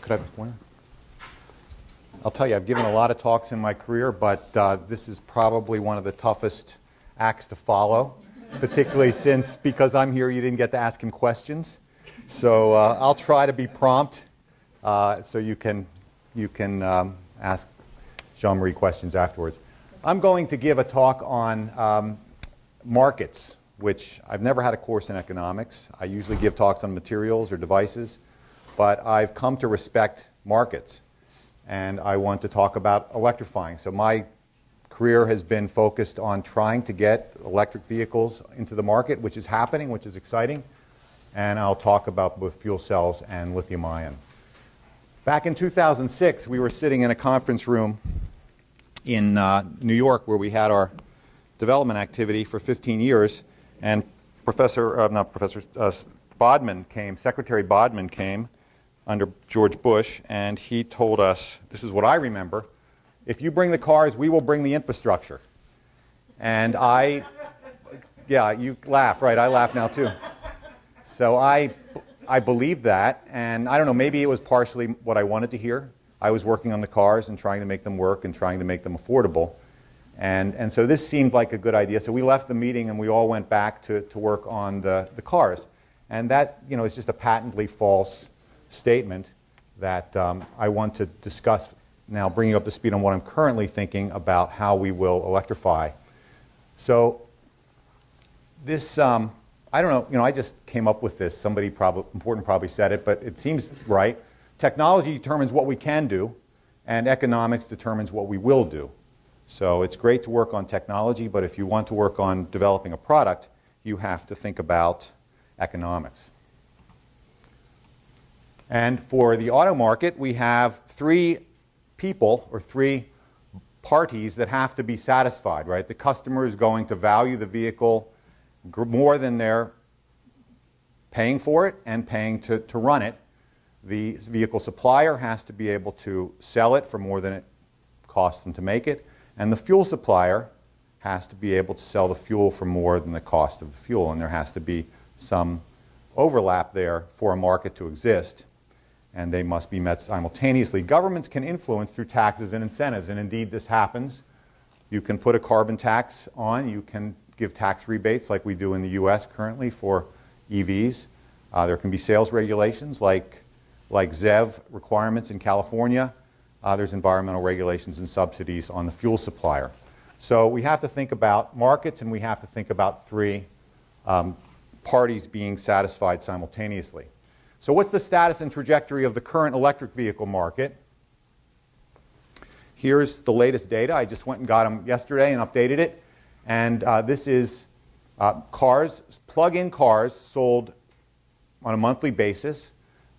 Could I have the pointer? I'll tell you, I've given a lot of talks in my career, but this is probably one of the toughest acts to follow, particularly since, because I'm here, you didn't get to ask him questions. So I'll try to be prompt so you can ask Jean-Marie questions afterwards. I'm going to give a talk on markets, which I've never had a course in economics. I usually give talks on materials or devices, but I've come to respect markets. And I want to talk about electrifying. So my career has been focused on trying to get electric vehicles into the market, which is happening, which is exciting. And I'll talk about both fuel cells and lithium ion. Back in 2006, we were sitting in a conference room in New York where we had our development activity for 15 years. And Bodman came, Secretary Bodman came under George Bush, and he told us, this is what I remember, if you bring the cars, we will bring the infrastructure. And yeah, you laugh, right? I laugh now too. So I believed that, and I don't know, maybe it was partially what I wanted to hear. I was working on the cars and trying to make them work and trying to make them affordable. And so this seemed like a good idea. So we left the meeting and we all went back to work on the cars. And that, you know, is just a patently false statement that I want to discuss now, bringing you up to speed on what I'm currently thinking about how we will electrify. So this, I don't know, I just came up with this. Somebody important probably said it, but it seems right. Technology determines what we can do, and economics determines what we will do. So it's great to work on technology, but if you want to work on developing a product, you have to think about economics. And for the auto market, we have three people or three parties that have to be satisfied, right? The customer is going to value the vehicle more than they're paying for it and paying to run it. The vehicle supplier has to be able to sell it for more than it costs them to make it. And the fuel supplier has to be able to sell the fuel for more than the cost of the fuel. And there has to be some overlap there for a market to exist. And they must be met simultaneously. Governments can influence through taxes and incentives, and indeed this happens. You can put a carbon tax on, you can give tax rebates like we do in the US currently for EVs. There can be sales regulations like ZEV requirements in California. There's environmental regulations and subsidies on the fuel supplier. So we have to think about markets, and we have to think about three parties being satisfied simultaneously. So what's the status and trajectory of the current electric vehicle market? Here's the latest data. I just went and got them yesterday and updated it. And this is cars, plug-in cars sold on a monthly basis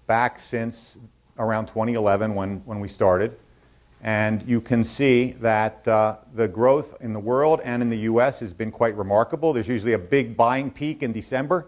back since around 2011 when we started. And you can see that the growth in the world and in the US has been quite remarkable. There's usually a big buying peak in December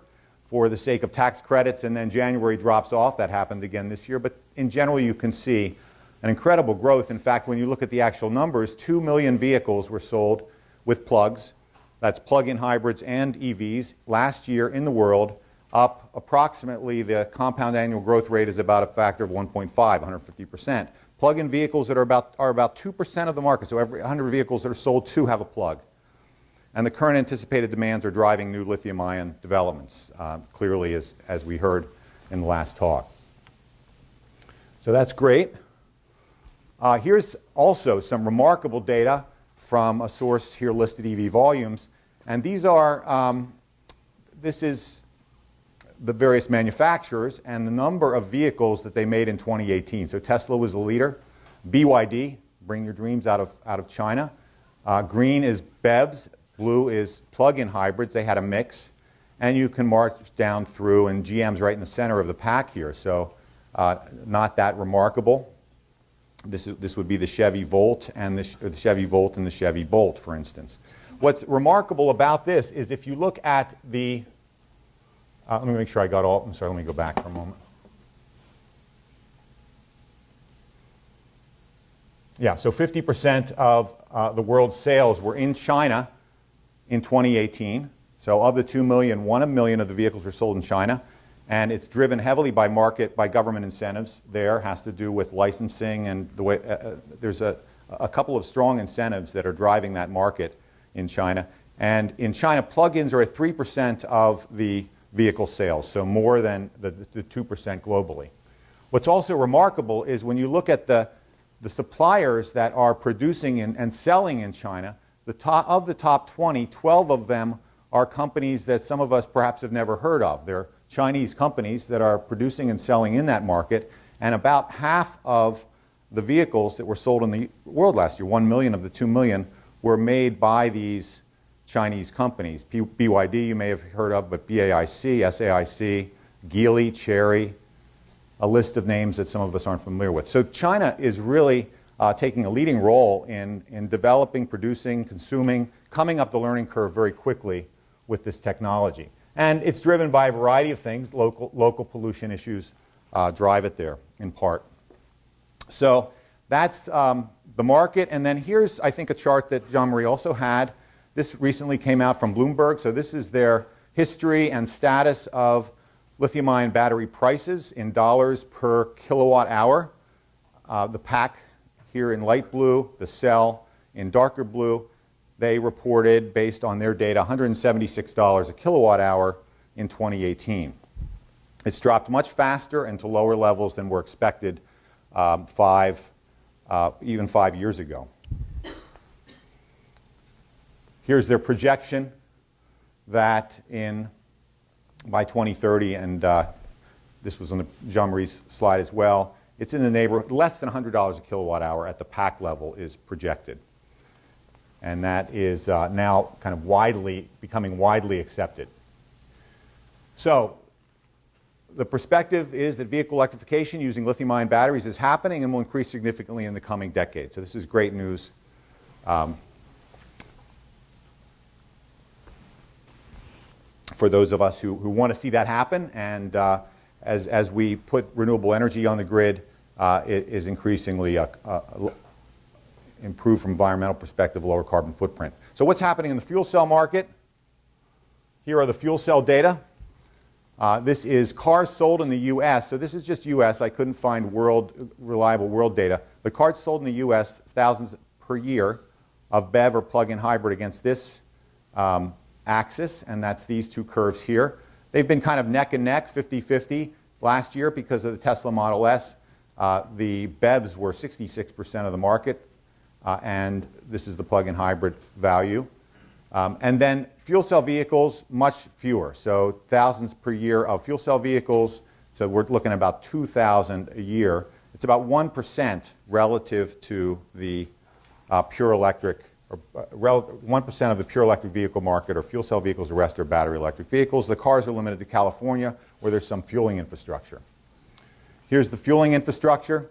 for the sake of tax credits, and then January drops off. That happened again this year. But in general, you can see an incredible growth. In fact, when you look at the actual numbers, 2 million vehicles were sold with plugs. That's plug-in hybrids and EVs last year in the world, up approximately, the compound annual growth rate is about a factor of 1.5, 150%. Plug-in vehicles that are about 2% of the market. So every 100 vehicles that are sold, 2 have a plug. And the current anticipated demands are driving new lithium-ion developments, clearly as we heard in the last talk. So that's great. Here's also some remarkable data from a source here listed, EV volumes. And these are, this is the various manufacturers and the number of vehicles that they made in 2018. So Tesla was the leader. BYD, bring your dreams out of China. Green is BEVs. Blue is plug-in hybrids. They had a mix. And you can march down through, and GM's right in the center of the pack here. So not that remarkable. This would be the Chevy Volt and the Chevy Volt and the Chevy Bolt, for instance. What's remarkable about this is if you look at the, let me make sure I got all, I'm sorry, let me go back for a moment. Yeah, so 50% of the world's sales were in China in 2018. So of the 2 million, 1 million of the vehicles were sold in China. And it's driven heavily by government incentives there. Has to do with licensing and the way, there's a couple of strong incentives that are driving that market in China. And in China, plug-ins are at 3% of the vehicle sales, so more than the 2% globally. What's also remarkable is when you look at the suppliers that are producing and selling in China, of the top 20, 12 of them are companies that some of us perhaps have never heard of. They're Chinese companies that are producing and selling in that market, and about half of the vehicles that were sold in the world last year, 1 million of the 2 million, were made by these Chinese companies. BYD you may have heard of, but BAIC, SAIC, Geely, Chery, a list of names that some of us aren't familiar with. So China is really taking a leading role in developing, producing, consuming, coming up the learning curve very quickly with this technology. And it's driven by a variety of things. Local pollution issues drive it there, in part. So that's the market. And then here's, I think, a chart that Jean-Marie also had. This recently came out from Bloomberg. So this is their history and status of lithium-ion battery prices in dollars per kilowatt hour. The pack here in light blue, the cell in darker blue. They reported, based on their data, $176 a kilowatt hour in 2018. It's dropped much faster and to lower levels than were expected even 5 years ago. Here's their projection that by 2030, and this was on Jean-Marie's slide as well, it's in the neighborhood, less than $100 a kilowatt hour at the pack level is projected. And that is now kind of becoming widely accepted. So the perspective is that vehicle electrification using lithium-ion batteries is happening and will increase significantly in the coming decade. So this is great news. For those of us who want to see that happen, and as we put renewable energy on the grid, it is increasingly improved from an environmental perspective, lower carbon footprint. So what's happening in the fuel cell market? Here are the fuel cell data. This is cars sold in the US. So this is just US. I couldn't find reliable world data. But cars sold in the US, thousands per year of BEV or plug-in hybrid against this axis, and that's these two curves here. They've been kind of neck and neck, 50-50 last year because of the Tesla Model S. The BEVs were 66% of the market, and this is the plug-in hybrid value. And then fuel cell vehicles, much fewer. So thousands per year of fuel cell vehicles. So we're looking at about 2,000 a year. It's about 1% relative to the pure electric, or 1% of the pure electric vehicle market, or fuel cell vehicles. The rest are battery electric vehicles. The cars are limited to California, where there's some fueling infrastructure. Here's the fueling infrastructure.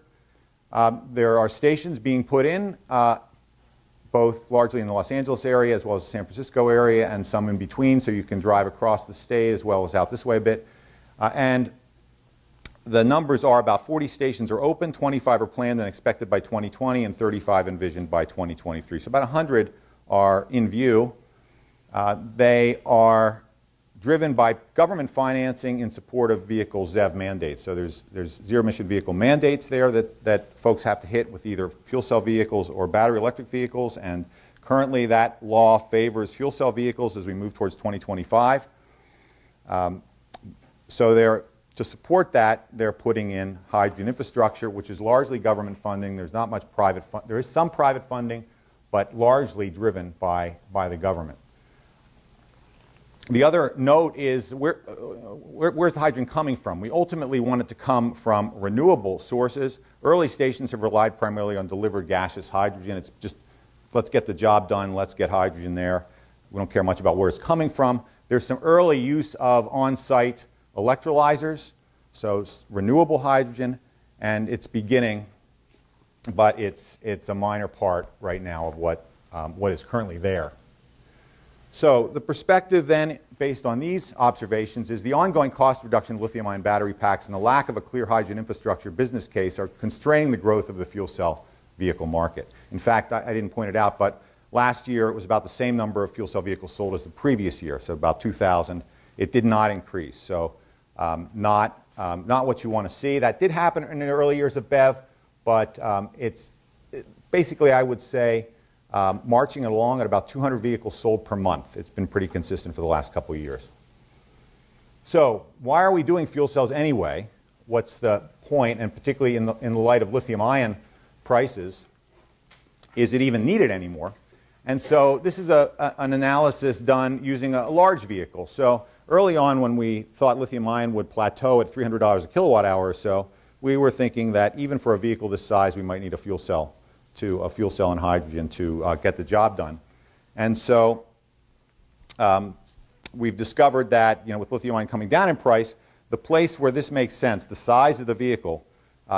There are stations being put in, both largely in the Los Angeles area as well as the San Francisco area, and some in between, so you can drive across the state as well as out this way a bit. And the numbers are about 40 stations are open, 25 are planned and expected by 2020, and 35 envisioned by 2023. So about 100 are in view. They are driven by government financing in support of vehicle ZEV mandates. So there's zero-emission vehicle mandates there that folks have to hit with either fuel cell vehicles or battery electric vehicles, and currently that law favors fuel cell vehicles as we move towards 2025. So to support that, they're putting in hydrogen infrastructure, which is largely government funding. There's not much private funding. There is some private funding, but largely driven by the government. The other note is where's the hydrogen coming from? We ultimately want it to come from renewable sources. Early stations have relied primarily on delivered gaseous hydrogen. It's just, let's get the job done, let's get hydrogen there. We don't care much about where it's coming from. There's some early use of on-site electrolyzers, so renewable hydrogen, and it's beginning, but it's a minor part right now of what is currently there. So the perspective then, based on these observations, is the ongoing cost reduction of lithium-ion battery packs and the lack of a clear hydrogen infrastructure business case are constraining the growth of the fuel cell vehicle market. In fact, I didn't point it out, but last year it was about the same number of fuel cell vehicles sold as the previous year, so about 2,000. It did not increase. So not what you want to see. That did happen in the early years of BEV, but basically, I would say, marching along at about 200 vehicles sold per month. It's been pretty consistent for the last couple of years. So why are we doing fuel cells anyway? What's the point? And particularly in the light of lithium-ion prices, is it even needed anymore? And so this is an analysis done using a large vehicle. So early on, when we thought lithium-ion would plateau at $300 a kilowatt hour or so, we were thinking that even for a vehicle this size, we might need a fuel cell and hydrogen to get the job done. And so we've discovered that, with lithium-ion coming down in price, the place where this makes sense, the size of the vehicle,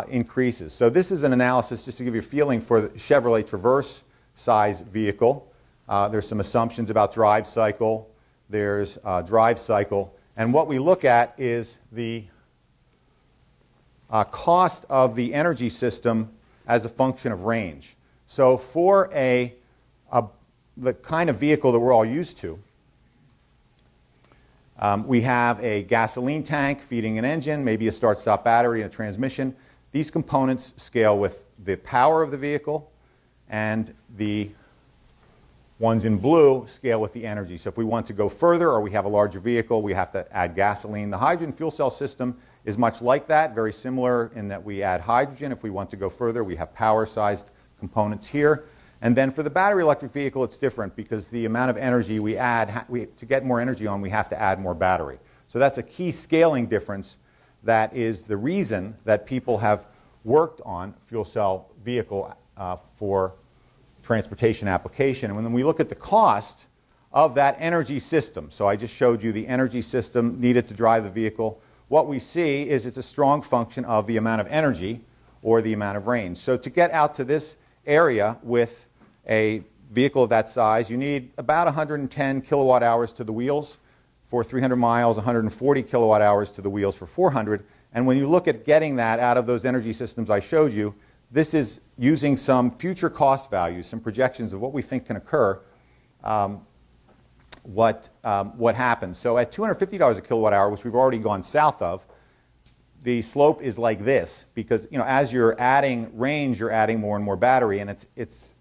increases. So this is an analysis just to give you a feeling for the Chevrolet Traverse size vehicle. There's some assumptions about drive cycle. There's drive cycle. And what we look at is the cost of the energy system as a function of range. So for the kind of vehicle that we're all used to, we have a gasoline tank feeding an engine, maybe a start-stop battery and a transmission. These components scale with the power of the vehicle, and the ones in blue scale with the energy. So if we want to go further or we have a larger vehicle, we have to add gasoline. The hydrogen fuel cell system is much like that, very similar in that we add hydrogen. If we want to go further, we have power-sized components here. And then for the battery electric vehicle, it's different because the amount of energy we add, to get more energy on, we have to add more battery. So that's a key scaling difference. That is the reason that people have worked on fuel cell vehicle for transportation application. And when we look at the cost of that energy system, so I just showed you the energy system needed to drive the vehicle, what we see is it's a strong function of the amount of energy or the amount of range. So to get out to this area with a vehicle of that size, you need about 110 kilowatt hours to the wheels for 300 miles, 140 kilowatt hours to the wheels for 400. And when you look at getting that out of those energy systems I showed you, this is using some future cost values, some projections of what we think can occur, what happens. So at $250 a kilowatt hour, which we've already gone south of, the slope is like this because as you're adding range, you're adding more and more battery, and it's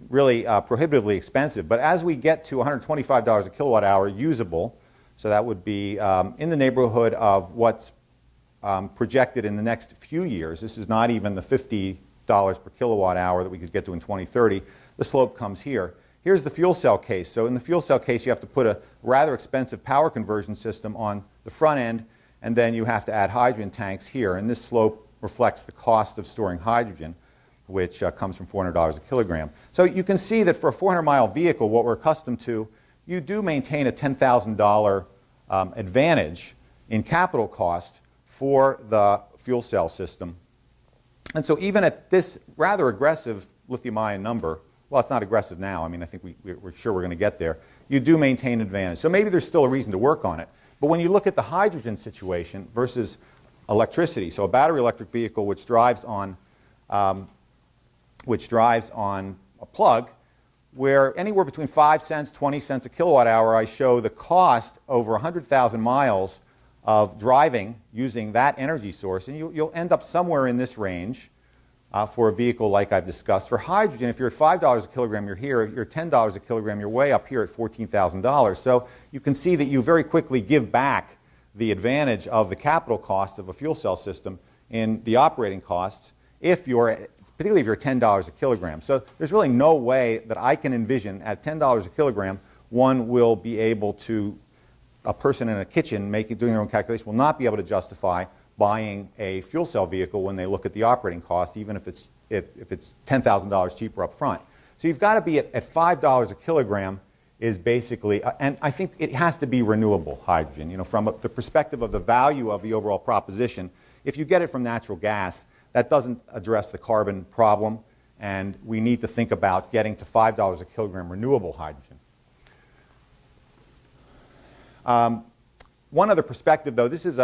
really prohibitively expensive. But as we get to $125 a kilowatt hour usable, so that would be in the neighborhood of what's projected in the next few years. This is not even the $50 per kilowatt hour that we could get to in 2030. The slope comes here. Here's the fuel cell case. So in the fuel cell case, you have to put a rather expensive power conversion system on the front end, and then you have to add hydrogen tanks here. And this slope reflects the cost of storing hydrogen, which comes from $400 a kilogram. So you can see that for a 400-mile vehicle, what we're accustomed to, you do maintain a $10,000 advantage in capital cost for the fuel cell system. And so even at this rather aggressive lithium-ion number, well, it's not aggressive now. I mean, I think we're sure we're going to get there. You do maintain advantage. So maybe there's still a reason to work on it. But when you look at the hydrogen situation versus electricity, so a battery electric vehicle which drives on a plug, where anywhere between 5 cents, 20 cents a kilowatt hour, I show the cost over 100,000 miles of driving using that energy source, and you'll end up somewhere in this range for a vehicle like I've discussed. For hydrogen, if you're at $5 a kilogram, you're here. If you're at $10 a kilogram, you're way up here at $14,000. So you can see that you very quickly give back the advantage of the capital cost of a fuel cell system in the operating costs, particularly if you're at $10 a kilogram. So there's really no way that I can envision at $10 a kilogram, one will be able to, a person in a kitchen doing their own calculation will not be able to justify buying a fuel cell vehicle when they look at the operating cost, even if it's $10,000 cheaper up front. So you've got to be at $5 a kilogram is basically, and I think it has to be renewable hydrogen. From the perspective of the value of the overall proposition, if you get it from natural gas, that doesn't address the carbon problem, and we need to think about getting to $5 a kilogram renewable hydrogen. One other perspective, though, this is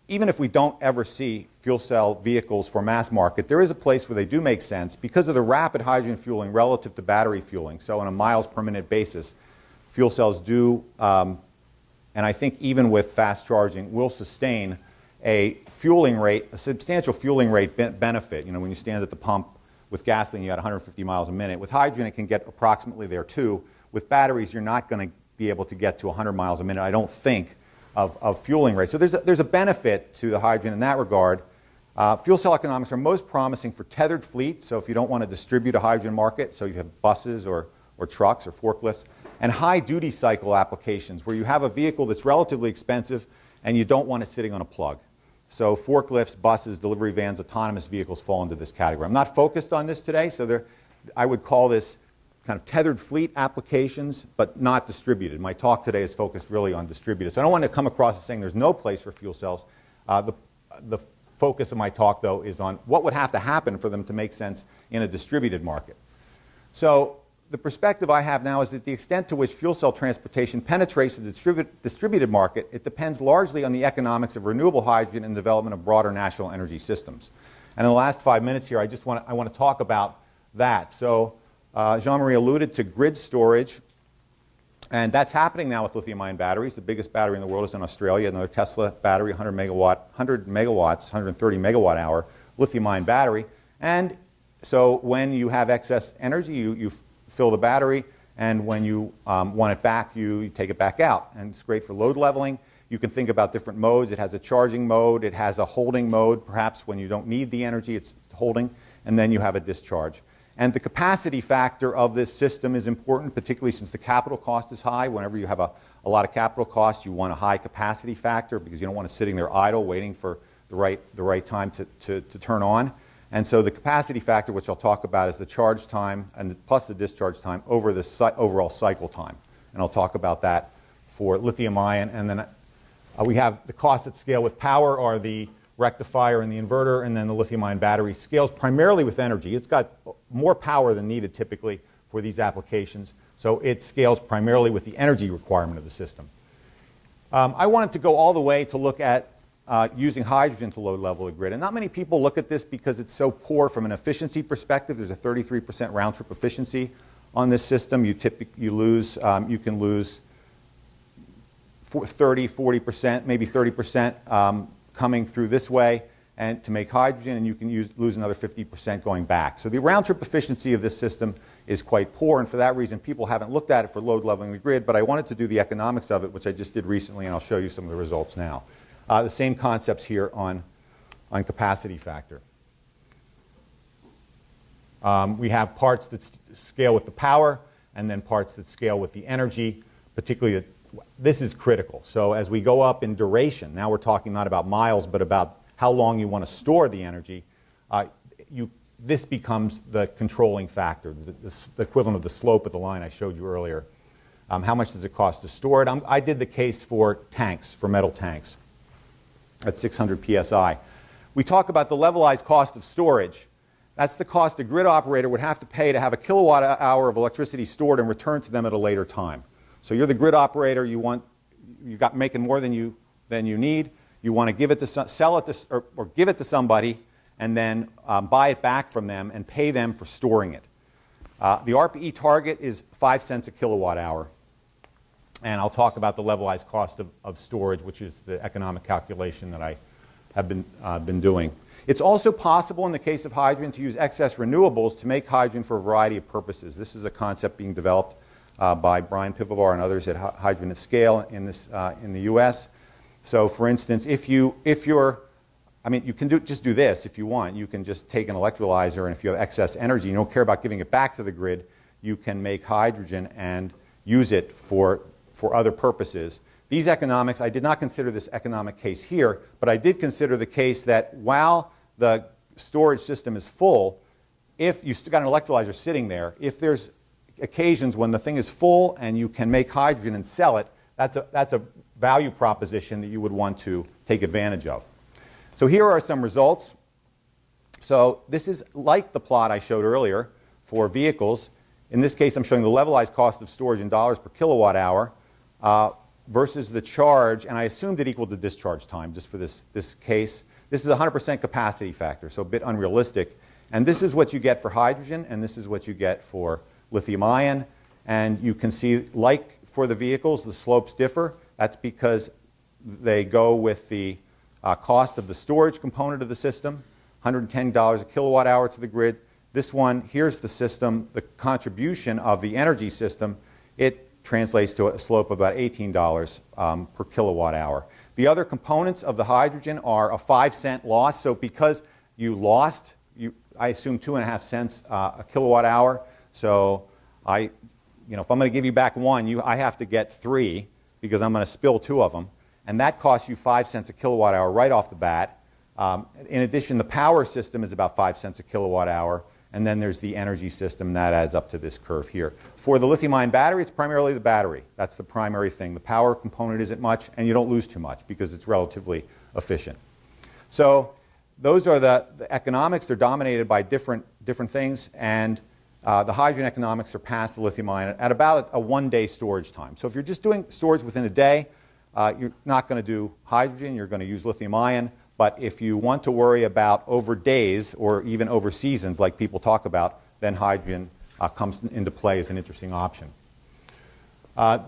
even if we don't ever see fuel cell vehicles for mass market, there is a place where they do make sense because of the rapid hydrogen fueling relative to battery fueling. So on a miles per minute basis, fuel cells do and I think even with fast charging, will sustain a fueling rate, a substantial fueling rate benefit. You know, when you stand at the pump with gasoline, you got 150 miles a minute. With hydrogen, it can get approximately there too. With batteries, you're not going to be able to get to 100 miles a minute, I don't think, of fueling rate. So there's a benefit to the hydrogen in that regard. Fuel cell economics are most promising for tethered fleets, so if you don't want to distribute a hydrogen market, so you have buses or trucks or forklifts, and high duty cycle applications where you have a vehicle that's relatively expensive and you don't want it sitting on a plug. So forklifts, buses, delivery vans, autonomous vehicles fall into this category. I'm not focused on this today, so I would call this kind of tethered fleet applications, but not distributed. My talk today is focused really on distributed. So I don't want to come across as saying there's no place for fuel cells. The focus of my talk, though, is on what would have to happen for them to make sense in a distributed market. So the perspective I have now is that the extent to which fuel cell transportation penetrates the distributed market, it depends largely on the economics of renewable hydrogen and development of broader national energy systems. And in the last 5 minutes here, I want to talk about that. So Jean-Marie alluded to grid storage, and that's happening now with lithium-ion batteries. The biggest battery in the world is in Australia, another Tesla battery, 100 megawatts, 130 megawatt hour lithium-ion battery. And so when you have excess energy, you fill the battery, and when you want it back, you take it back out. And it's great for load leveling. You can think about different modes. It has a charging mode. It has a holding mode. Perhaps when you don't need the energy, it's holding, and then you have a discharge. And the capacity factor of this system is important, particularly since the capital cost is high. Whenever you have a lot of capital costs, you want a high capacity factor because you don't want it sitting there idle waiting for the right time to turn on. And so the capacity factor, which I'll talk about, is the charge time and plus the discharge time over the overall cycle time. And I'll talk about that for lithium ion. And then we have the costs at scale with power are the rectifier and the inverter, and then the lithium-ion battery scales primarily with energy. It's got more power than needed typically for these applications, so it scales primarily with the energy requirement of the system. I wanted to go all the way to look at using hydrogen to load level a grid, and not many people look at this because it's so poor from an efficiency perspective. There's a 33% round-trip efficiency on this system. You can lose 30, 40%, maybe 30% coming through this way and to make hydrogen, and you can lose another 50% going back. So the round-trip efficiency of this system is quite poor, and for that reason people haven't looked at it for load leveling the grid, but I wanted to do the economics of it, which I just did recently, and I'll show you some of the results now. The same concepts here on capacity factor. We have parts that scale with the power and then parts that scale with the energy, particularly this is critical. So as we go up in duration, now we're talking not about miles, but about how long you want to store the energy, this becomes the controlling factor, the equivalent of the slope of the line I showed you earlier. How much does it cost to store it? I did the case for tanks, for metal tanks, at 600 psi. We talk about the levelized cost of storage. That's the cost a grid operator would have to pay to have a kilowatt hour of electricity stored and returned to them at a later time. So you're the grid operator, you've got making more than you need, you want to give it to sell it to, or give it to somebody and then buy it back from them and pay them for storing it. The RPE target is 5 cents a kilowatt hour. And I'll talk about the levelized cost of storage, which is the economic calculation that I have been doing. It's also possible in the case of hydrogen to use excess renewables to make hydrogen for a variety of purposes. This is a concept being developed by Brian Pivovar and others at Hydrogen at Scale in the US. So for instance, you can just do this if you want. You can just take an electrolyzer, and if you have excess energy, you don't care about giving it back to the grid, you can make hydrogen and use it for other purposes. These economics, I did not consider this economic case here, but I did consider the case that while the storage system is full, if you've got an electrolyzer sitting there, if there's occasions when the thing is full and you can make hydrogen and sell it, that's a value proposition that you would want to take advantage of. So here are some results. So this is like the plot I showed earlier for vehicles. In this case, I'm showing the levelized cost of storage in dollars per kilowatt hour versus the charge, and I assumed it equaled the discharge time just for this case. This is a 100% capacity factor, so a bit unrealistic. And this is what you get for hydrogen, and this is what you get for lithium ion. And you can see, like for the vehicles, the slopes differ. That's because they go with the cost of the storage component of the system, $110 a kilowatt hour to the grid. This one, here's the system, the contribution of the energy system. It translates to a slope of about $18 per kilowatt hour. The other components of the hydrogen are a 5-cent loss. So because you lost, I assume 2.5 cents a kilowatt hour. So if I'm going to give you back one, I have to get 3 because I'm going to spill 2 of them. And that costs you 5 cents a kilowatt hour right off the bat. In addition, the power system is about 5 cents a kilowatt hour. And then there's the energy system that adds up to this curve here. For the lithium-ion battery, it's primarily the battery. That's the primary thing. The power component isn't much, and you don't lose too much because it's relatively efficient. So those are the economics. They're dominated by different things, and the hydrogen economics surpass the lithium-ion at about a 1-day storage time. So if you're just doing storage within a day, you're not going to do hydrogen. You're going to use lithium-ion. But if you want to worry about over days or even over seasons, like people talk about, then hydrogen comes into play as an interesting option.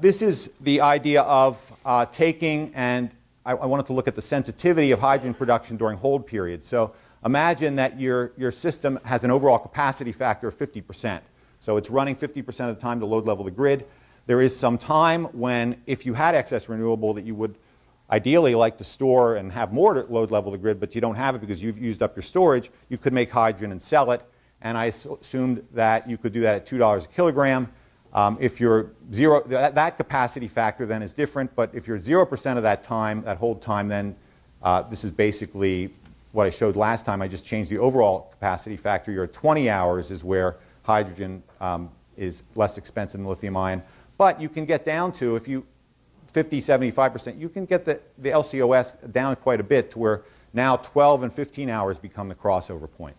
This is the idea of taking, and I wanted to look at the sensitivity of hydrogen production during hold periods. So imagine that your system has an overall capacity factor of 50%. So it's running 50% of the time to load level the grid. There is some time when, if you had excess renewable, that you would ideally like to store and have more to load level the grid, but you don't have it because you've used up your storage, you could make hydrogen and sell it. And I assumed that you could do that at $2 a kilogram. If you're zero, that capacity factor then is different, but if you're 0% of that time, that hold time, then this is basically what I showed last time. I just changed the overall capacity factor. You're at 20 hours is where hydrogen is less expensive than lithium ion. But you can get down to, if you 50, 75%, you can get the LCOS down quite a bit to where now 12 and 15 hours become the crossover point.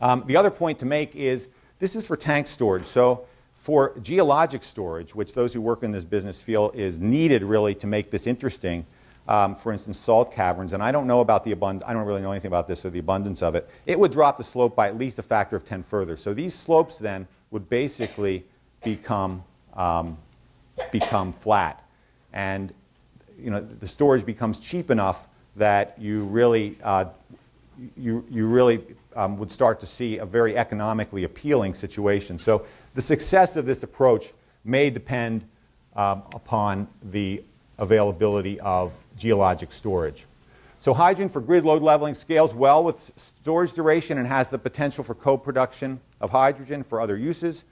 The other point to make is this is for tank storage. So for geologic storage, which those who work in this business feel is needed really to make this interesting, for instance, salt caverns, and I don't know about the abundance, I don't really know anything about this or the abundance of it, it would drop the slope by at least a factor of 10 further. So these slopes then would basically become flat, and the storage becomes cheap enough that you really would start to see a very economically appealing situation. So the success of this approach may depend upon the availability of geologic storage. So hydrogen for grid load leveling scales well with storage duration and has the potential for co-production of hydrogen for other uses.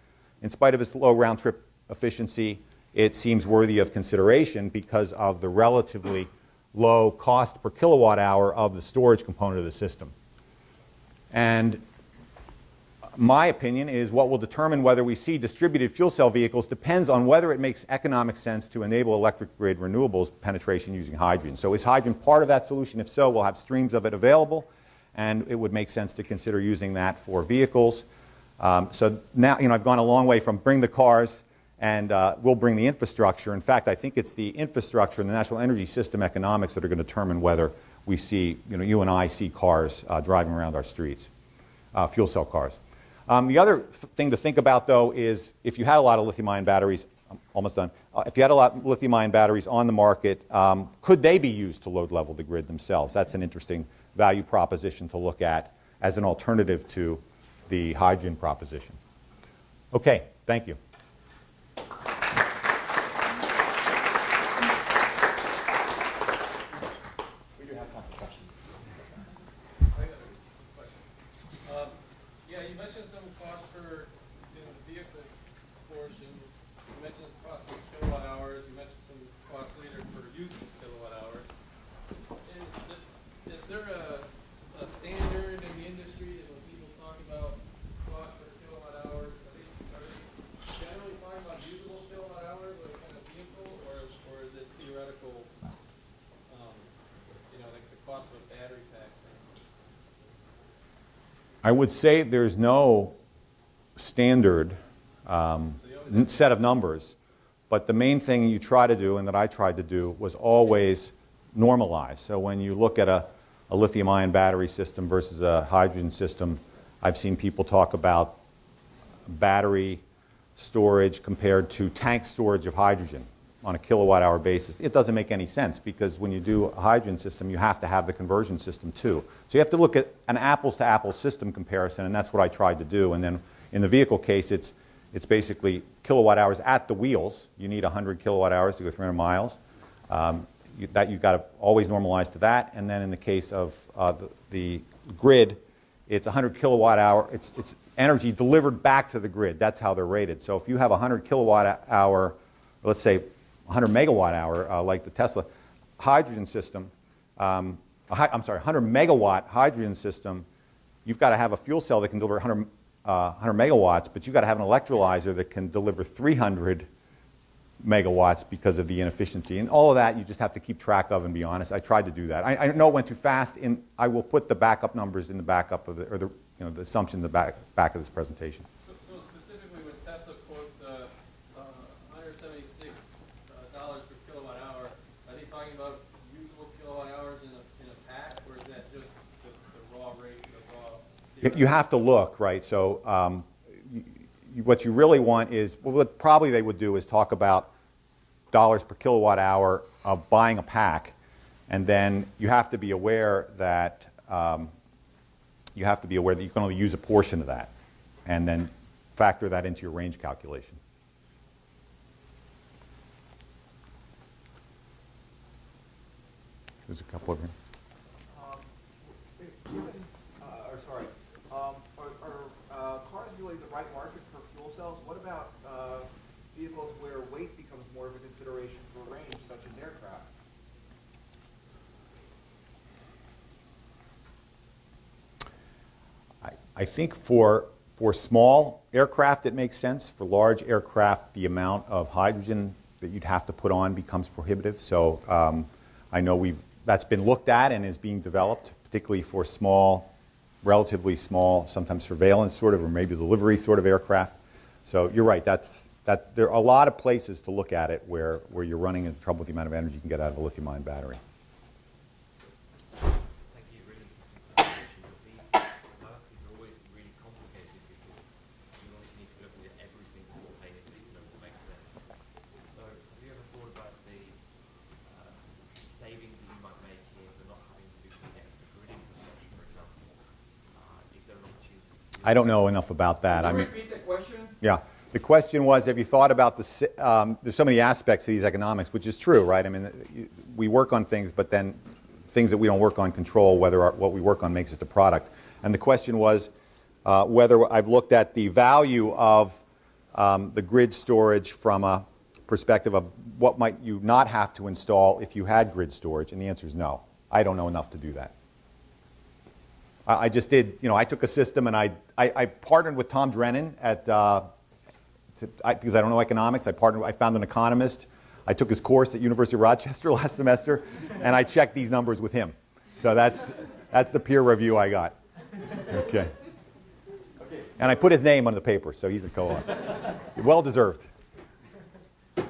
In spite of its low round-trip efficiency, it seems worthy of consideration because of the relatively low cost per kilowatt hour of the storage component of the system. And my opinion is what will determine whether we see distributed fuel cell vehicles depends on whether it makes economic sense to enable electric grid renewables penetration using hydrogen. So is hydrogen part of that solution? If so, we'll have streams of it available, and it would make sense to consider using that for vehicles. So now, I've gone a long way from bring the cars and we'll bring the infrastructure. In fact, I think it's the infrastructure and the national energy system economics that are going to determine whether we see, you and I see cars driving around our streets, fuel cell cars. The other thing to think about, though, is if you had a lot of lithium-ion batteries, I'm almost done, if you had a lot of lithium-ion batteries on the market, could they be used to load level the grid themselves? That's an interesting value proposition to look at as an alternative to the hydrogen proposition. Okay, thank you. I would say there's no standard set of numbers, but the main thing you try to do, and that I tried to do, was always normalize. So when you look at a lithium-ion battery system versus a hydrogen system, I've seen people talk about battery storage compared to tank storage of hydrogen. on a kilowatt hour basis, it doesn't make any sense, because when you do a hydrogen system, you have to have the conversion system too. So you have to look at an apples to apples system comparison, and that's what I tried to do. And then in the vehicle case, it's basically kilowatt hours at the wheels. You need 100 kilowatt hours to go 300 miles. You've got to always normalize to that. And then in the case of the grid, it's 100 kilowatt hour. It's energy delivered back to the grid. That's how they're rated. So if you have 100 kilowatt hour, let's say 100 megawatt hour, like the Tesla hydrogen system, I'm sorry, 100 megawatt hydrogen system, you've got to have a fuel cell that can deliver 100 megawatts, but you've got to have an electrolyzer that can deliver 300 megawatts because of the inefficiency. And all of that you just have to keep track of and be honest. I tried to do that. I know it went too fast, and I will put the backup numbers in the backup of the assumption in the back of this presentation. So specifically when Tesla quotes $176 per kilowatt hour, are they talking about usable kilowatt hours in a pack, or is that just the raw rate, the raw? You have to look, right? So what you really want is, well, what probably they would do is talk about dollars per kilowatt hour of buying a pack, and then you have to be aware that you can only use a portion of that, and then factor that into your range calculation. There's a couple of them. Are cars really the right market for fuel cells? What about vehicles where weight becomes more of a consideration for range, such as aircraft? I think for small aircraft it makes sense. For large aircraft, the amount of hydrogen that you'd have to put on becomes prohibitive. So I know that's been looked at and is being developed, particularly for small, relatively small, sometimes surveillance sort of, or maybe delivery sort of aircraft. So you're right. There are a lot of places to look at it where you're running into trouble with the amount of energy you can get out of a lithium-ion battery. Thank you. Really interesting presentation. But these analyses are always really complicated because you always need to be looking at everything simultaneously to know what makes sense. So have you ever thought about the savings that you might make here for not having to connect the grid infrastructure, for example? Is there an opportunity? I don't know enough about that. Can you repeat the question? Yeah. The question was, have you thought about there's so many aspects to these economics, which is true, right? I mean, we work on things, but then things that we don't work on control whether what we work on makes it the product. And the question was whether I've looked at the value of the grid storage from a perspective of what might you not have to install if you had grid storage, and the answer is no. I don't know enough to do that. I just did, I took a system and I partnered with Tom Drennan at because I don't know economics. I found an economist. I took his course at University of Rochester last semester, and I checked these numbers with him. So that's the peer review I got. Okay. And I put his name on the paper, so he's a co-author. Well deserved. I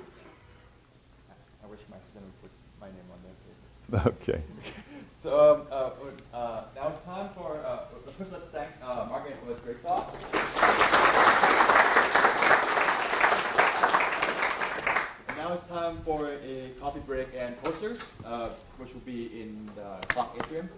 wish my student would put my name on that paper. Okay. So now it's time for, first let's thank Margaret for this great talk. And now it's time for a coffee break and posters, which will be in the clock atrium.